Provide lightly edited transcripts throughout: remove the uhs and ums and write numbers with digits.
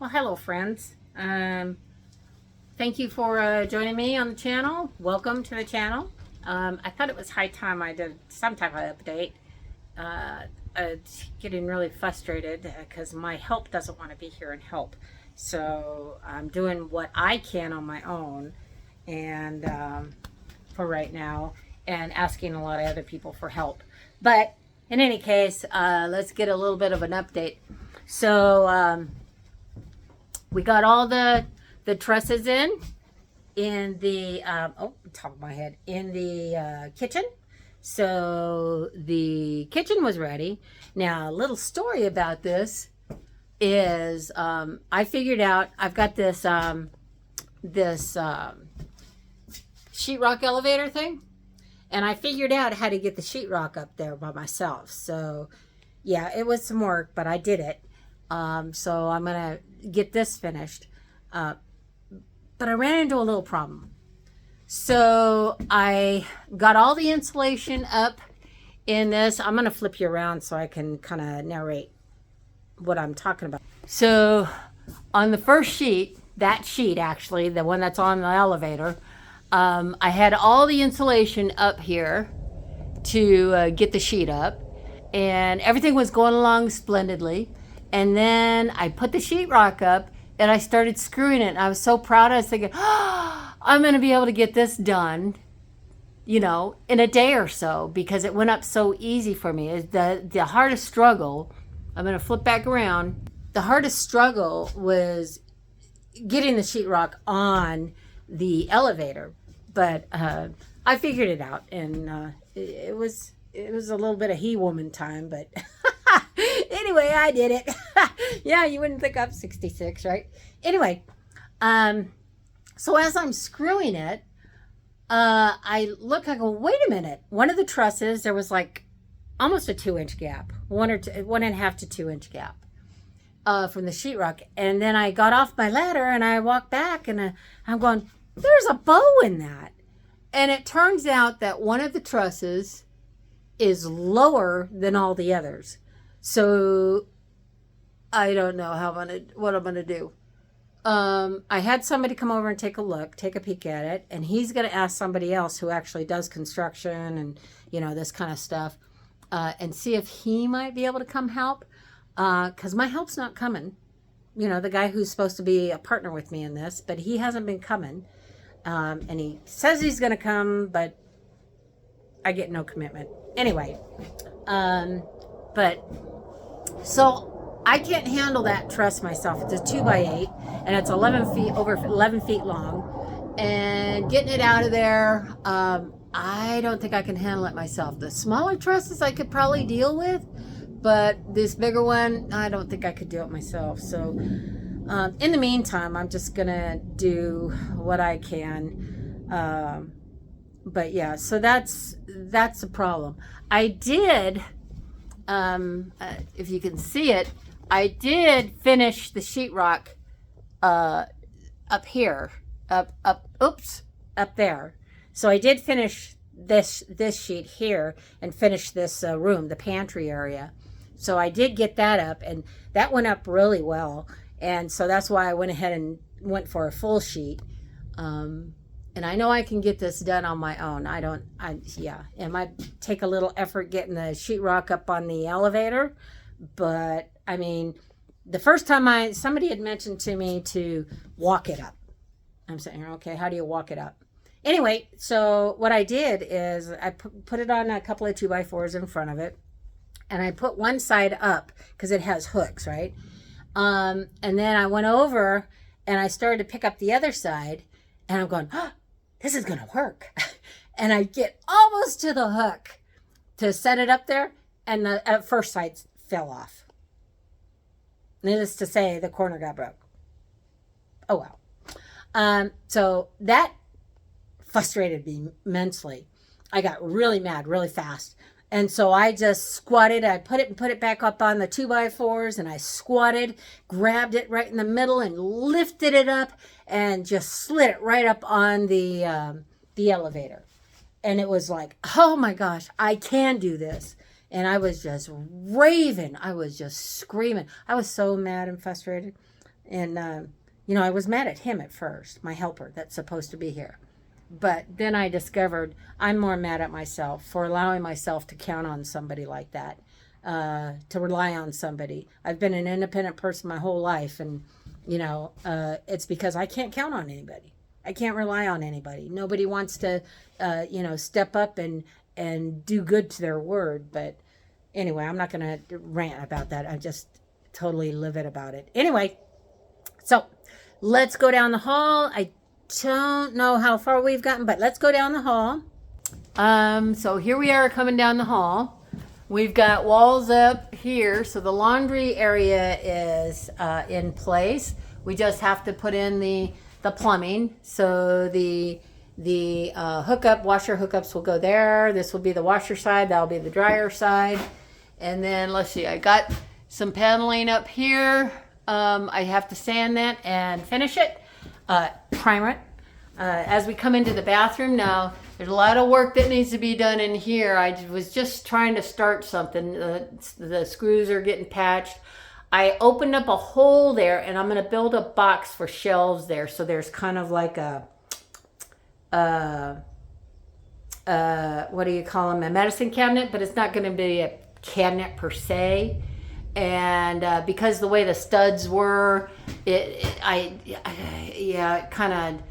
Well, hello, friends. Thank you for joining me on the channel. Welcome to the channel. I thought it was high time I did some type of update. It's getting really frustrated because my help doesn't want to be here and help. So I'm doing what I can on my own, and for right now, and asking a lot of other people for help. But in any case, let's get a little bit of an update. So we got all the trusses in the top of my head, in the kitchen. So the kitchen was ready. Now, a little story about this is I figured out I've got this sheetrock elevator thing, and I figured out how to get the sheetrock up there by myself. So yeah, it was some work, but I did it. So I'm gonna get this finished. But I ran into a little problem. So I got all the insulation up in this. I'm gonna flip you around so I can kind of narrate what I'm talking about. So on the first sheet, that sheet actually, the one that's on the elevator, I had all the insulation up here to get the sheet up, and everything was going along splendidly. And then I put the sheetrock up and I started screwing it. And I was so proud. I was thinking, oh, I'm going to be able to get this done, in a day or so, because it went up so easy for me. The hardest struggle, I'm going to flip back around. The hardest struggle was getting the sheetrock on the elevator. But I figured it out, and it was a little bit of he-woman time, but anyway, I did it. Yeah, you wouldn't think I'm 66, right? Anyway, so as I'm screwing it, I go, wait a minute. One of the trusses, there was like almost a 2-inch gap, 1.5 to 2-inch gap from the sheetrock. And then I got off my ladder and I walked back, and I'm going, there's a bow in that. And it turns out that one of the trusses is lower than all the others. So I don't know what I'm gonna do. I had somebody come over and take a peek at it, and he's gonna ask somebody else who actually does construction and this kind of stuff, and see if he might be able to come help. Because my help's not coming. The guy who's supposed to be a partner with me in this, but he hasn't been coming. And he says he's gonna come, but I get no commitment. Anyway, but so I can't handle that truss myself. It's a 2x8, and it's 11 feet over 11 feet long, and getting it out of there, I don't think I can handle it myself. The smaller trusses I could probably deal with, but this bigger one, I don't think I could do it myself. So in the meantime, I'm just gonna do what I can. But yeah, so that's the problem. I did, if you can see it, I did finish the sheetrock up here, up there. So I did finish this sheet here and finish this room, the pantry area. So I did get that up, and that went up really well. And so that's why I went ahead and went for a full sheet. And I know I can get this done on my own. It might take a little effort getting the sheetrock up on the elevator. But, I mean, the first time somebody had mentioned to me to walk it up. I'm saying, okay, how do you walk it up? Anyway, so what I did is I put it on a couple of 2x4s in front of it. And I put one side up because it has hooks, right? And then I went over and I started to pick up the other side, and I'm going, oh, this is going to work. And I get almost to the hook to set it up there, and the first side fell off. Needless to say, the corner got broke. Oh, well. So that frustrated me immensely. I got really mad really fast. And so I just squatted. I put it back up on the 2x4s, and I squatted, grabbed it right in the middle, and lifted it up, and just slid it right up on the elevator. And it was like, oh my gosh, I can do this. And I was just raving. I was just screaming. I was so mad and frustrated. And, you know, I was mad at him at first, my helper that's supposed to be here. But then I discovered I'm more mad at myself for allowing myself to count on somebody like that, to rely on somebody. I've been an independent person my whole life, and, you know, it's because I can't count on anybody. I can't rely on anybody. Nobody wants to, you know, step up and do good to their word. But anyway, I'm not going to rant about that. I just totally livid about it. Anyway, so let's go down the hall. I don't know how far we've gotten, but let's go down the hall. So here we are coming down the hall. We've got walls up here, so the laundry area is in place. We just have to put in the plumbing. So the hookup, washer hookups will go there. This will be the washer side. That'll be the dryer side. And then let's see, I got some paneling up here. I have to sand that and finish it, primer it. As we come into the bathroom now, there's a lot of work that needs to be done in here. I was just trying to start something. The screws are getting patched. I opened up a hole there, and I'm going to build a box for shelves there. So there's kind of like a, what do you call them? A medicine cabinet, but it's not going to be a cabinet per se. And because the way the studs were, it kind of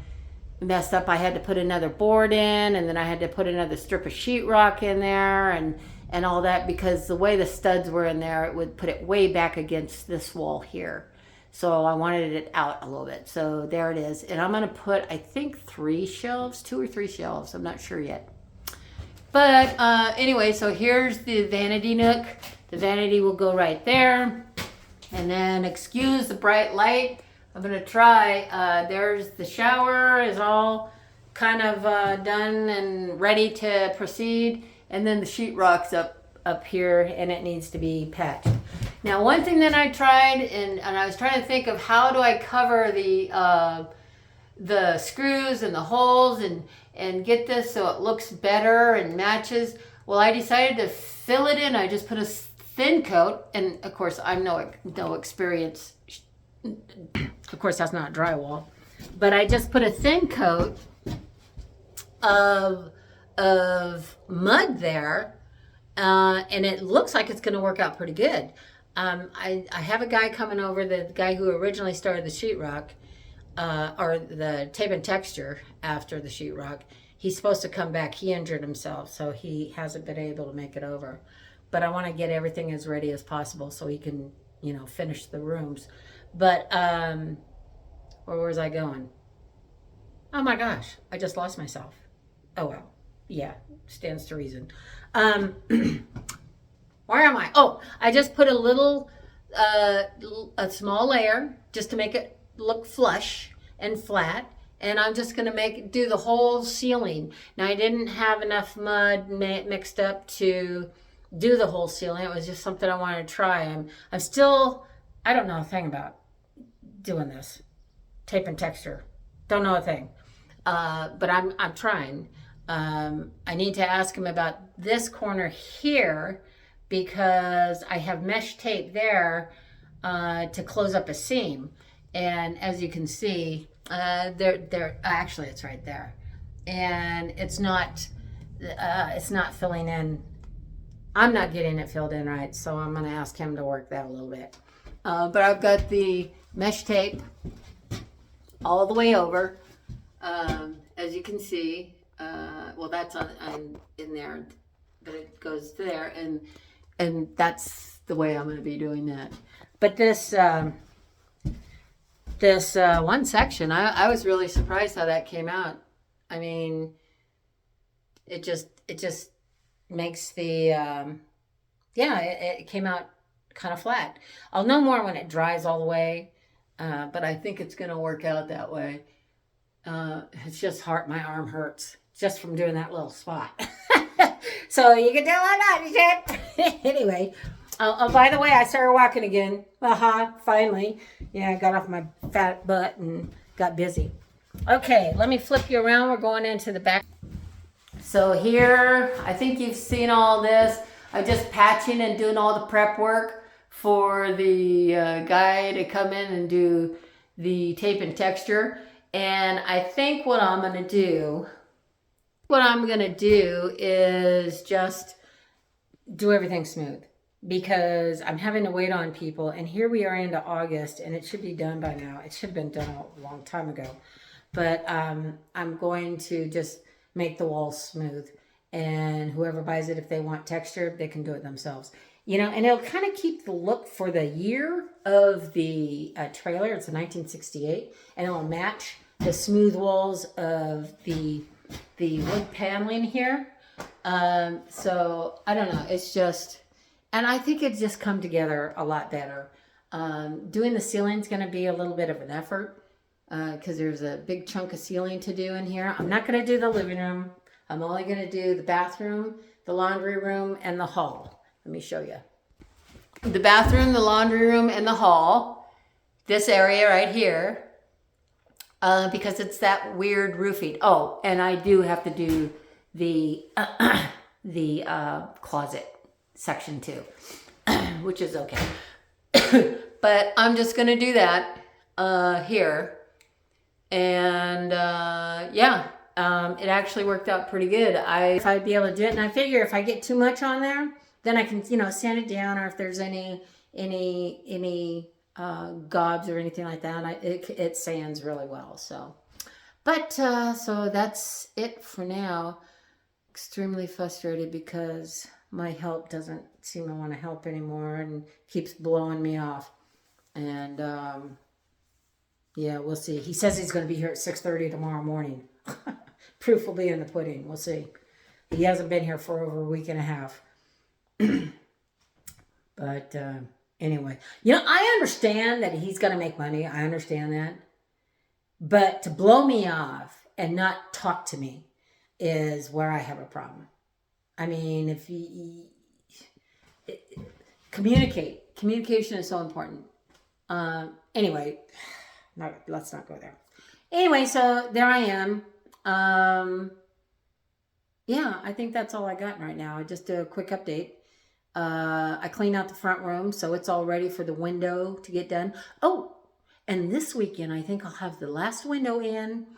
messed up. I had to put another board in, and then I had to put another strip of sheetrock in there, and all that, because the way the studs were in there, it would put it way back against this wall here. So I wanted it out a little bit. So there it is. And I'm going to put, I think, 2 or 3 shelves. I'm not sure yet. But anyway, so here's the vanity nook. The vanity will go right there. And then excuse the bright light. I'm going to try, there's the shower is all kind of done and ready to proceed. And then the sheetrock's up here, and it needs to be patched. Now, one thing that I tried, and I was trying to think of how do I cover the screws and the holes and get this so it looks better and matches. Well, I decided to fill it in. I just put a thin coat, and of course, I'm no experience. Of course, that's not drywall, but I just put a thin coat of mud there, and it looks like it's going to work out pretty good. I have a guy coming over, the guy who originally started the sheetrock, or the tape and texture after the sheetrock. He's supposed to come back. He injured himself, so he hasn't been able to make it over. But I want to get everything as ready as possible so he can, you know, finish the rooms. But, where was I going? Oh my gosh, I just lost myself. Oh well, yeah, stands to reason. Where am I? Oh, I just put a little, a small layer just to make it look flush and flat. And I'm just going to do the whole ceiling. Now, I didn't have enough mud mixed up to do the whole ceiling. It was just something I wanted to try. I'm still, I don't know a thing about doing this. Tape and texture. Don't know a thing. But I'm trying. I need to ask him about this corner here, because I have mesh tape there to close up a seam. And as you can see, actually it's right there. And it's not filling in. I'm not getting it filled in right, so I'm going to ask him to work that a little bit. But I've got the mesh tape all the way over. As you can see, well, that's in there, but it goes there, and that's the way I'm going to be doing that. But this one section, I was really surprised how that came out. I mean, it just makes the it came out kind of flat. I'll know more when it dries all the way, but I think it's going to work out that way. It's just hard. My arm hurts just from doing that little spot. So you can tell I'm not. Anyway, oh, by the way, I started walking again. Finally. Yeah, I got off my fat butt and got busy. Okay, let me flip you around. We're going into the back. So here, I think you've seen all this. I'm just patching and doing all the prep work for the guy to come in and do the tape and texture. And I think what I'm going to do is just do everything smooth, because I'm having to wait on people, and here we are into August, and it should be done by now. It should have been done a long time ago. But I'm going to just make the walls smooth, and whoever buys it, if they want texture, they can do it themselves. You know, and it'll kind of keep the look for the year of the trailer. It's a 1968, and it'll match the smooth walls of the wood paneling here. So I don't know. It's just, and I think it's just come together a lot better. Doing the ceiling is going to be a little bit of an effort, because there's a big chunk of ceiling to do in here. I'm not going to do the living room. I'm only going to do the bathroom, the laundry room, and the hall. Let me show you. The bathroom, the laundry room, and the hall. This area right here. Because it's that weird roofing. Oh, and I do have to do the closet section too, which is okay. But I'm just going to do that here. And yeah, it actually worked out pretty good. If I'd be able to do it, and I figure if I get too much on there, then I can, you know, sand it down, or if there's any gobs or anything like that, it sands really well. So, but so that's it for now. Extremely frustrated because my help doesn't seem to want to help anymore and keeps blowing me off. And yeah, we'll see. He says he's going to be here at 6:30 tomorrow morning. Proof will be in the pudding. We'll see. He hasn't been here for over a week and a half. But anyway, you know, I understand that he's going to make money. I understand that. But to blow me off and not talk to me is where I have a problem. I mean, if communication is so important. Anyway, let's not go there. Anyway, so there I am. Yeah, I think that's all I got right now. Just a quick update. I cleaned out the front room, so it's all ready for the window to get done. Oh, and this weekend, I think I'll have the last window in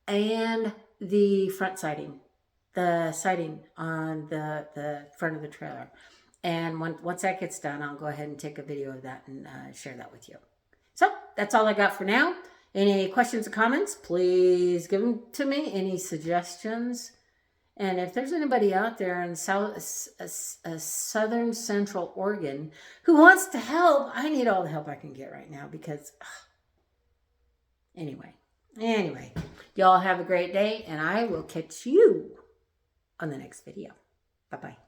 and the front siding. The siding on the front of the trailer. And once that gets done, I'll go ahead and take a video of that and share that with you. So that's all I got for now. Any questions or comments, please give them to me. Any suggestions? And if there's anybody out there in southern central Oregon who wants to help, I need all the help I can get right now because, anyway, y'all have a great day, and I will catch you on the next video. Bye-bye.